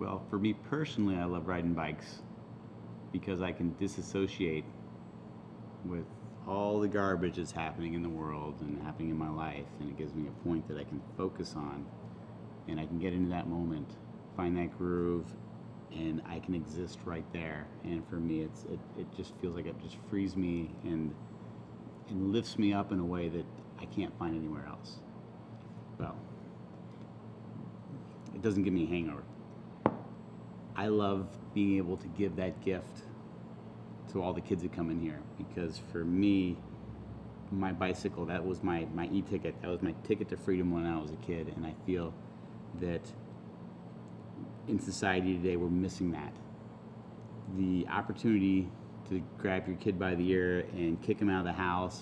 Well, for me personally, I love riding bikes because I can disassociate with all the garbage that's happening in the world and happening in my life, and it gives me a point that I can focus on, and I can get into that moment, find that groove, and I can exist right there. And for me, it just feels like it just frees me and lifts me up in a way that I can't find anywhere else. Well, it doesn't give me a hangover. I love being able to give that gift to all the kids that come in here, because for me, my bicycle, that was my e-ticket. That was my ticket to freedom when I was a kid, and I feel that in society today we're missing that. The opportunity to grab your kid by the ear and kick him out of the house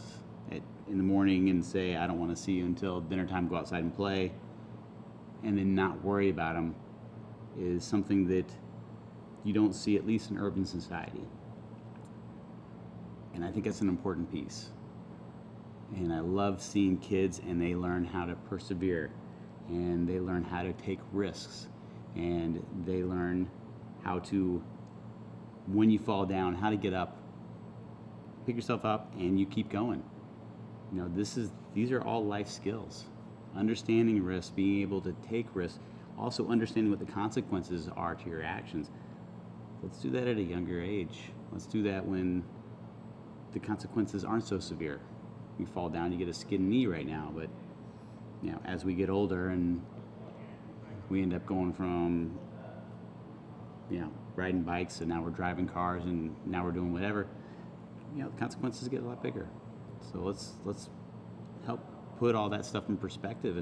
in the morning and say, I don't want to see you until dinner time, go outside and play, and then not worry about him, is something that you don't see, at least in urban society. And I think that's an important piece. And I love seeing kids, and they learn how to persevere, and they learn how to take risks, and they learn how to, when you fall down, how to get up, pick yourself up, and you keep going. You know, these are all life skills. Understanding risks, being able to take risks, also understanding what the consequences are to your actions. Let's do that at a younger age. Let's do that when the consequences aren't so severe. You fall down, you get a skinned knee right now, but you know, as we get older and we end up going from riding bikes, and now we're driving cars, and now we're doing whatever, the consequences get a lot bigger. So let's help put all that stuff in perspective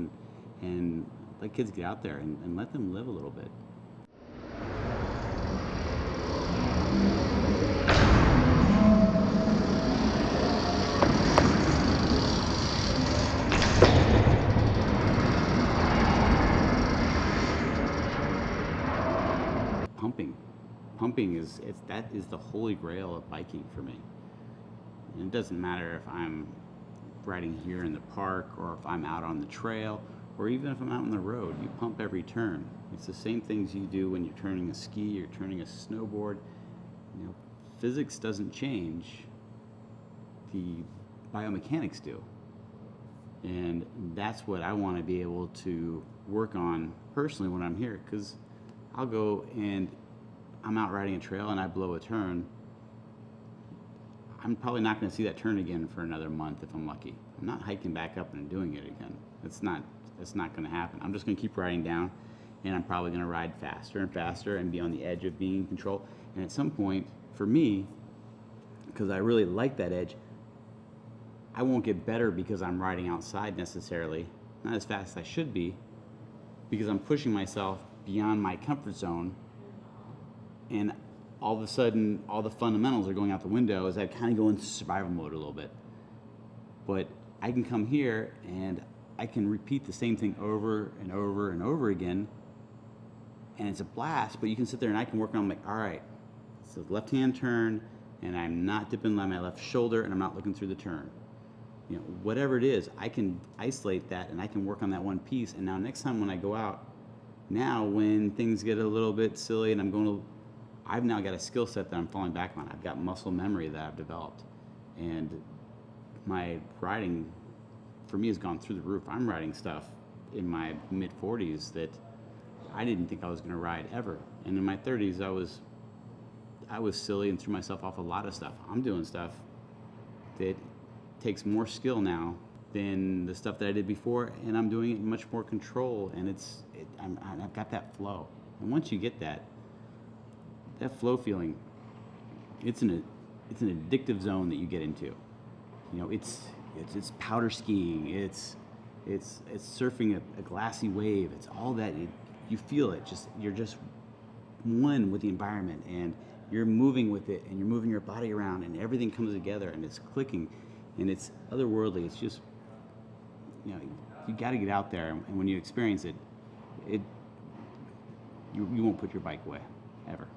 and let kids get out there and let them live a little bit. Pumping is the holy grail of biking for me. And it doesn't matter if I'm riding here in the park, or if I'm out on the trail, or even if I'm out on the road. You pump every turn. It's the same things you do when you're turning a ski, you're turning a snowboard. Physics doesn't change, the biomechanics do. And that's what I want to be able to work on personally when I'm here, because I'll go and I'm out riding a trail and I blow a turn. I'm probably not going to see that turn again for another month if I'm lucky. I'm not hiking back up and doing it again. It's not going to happen. I'm just going to keep riding down, and I'm probably going to ride faster and faster and be on the edge of being in control. And at some point, for me, because I really like that edge, I won't get better because I'm riding outside necessarily, not as fast as I should be, because I'm pushing myself beyond my comfort zone, and all of a sudden all the fundamentals are going out the window as I kind of go into survival mode a little bit. But I can come here and I can repeat the same thing over and over and over again, and it's a blast. But you can sit there and I can work on, like, all right, it's a left-hand turn, and I'm not dipping my left shoulder, and I'm not looking through the turn. Whatever it is, I can isolate that, and I can work on that one piece. And now next time when I go out, now when things get a little bit silly and I've now got a skill set that I'm falling back on. I've got muscle memory that I've developed, and my riding for me has gone through the roof. I'm riding stuff in my mid-40s that I didn't think I was going to ride ever, and in my 30s I was silly and threw myself off a lot of stuff. I'm doing stuff that takes more skill now than the stuff that I did before, and I'm doing it in much more control, and I've got that flow. And once you get that flow feeling, it's an addictive zone that you get into. It's powder skiing, it's surfing a glassy wave. It's all that. You feel it. You're just one with the environment, and you're moving with it, and you're moving your body around, and everything comes together, and it's clicking, and it's otherworldly. It's just, you got to get out there, and when you experience it, you won't put your bike away ever.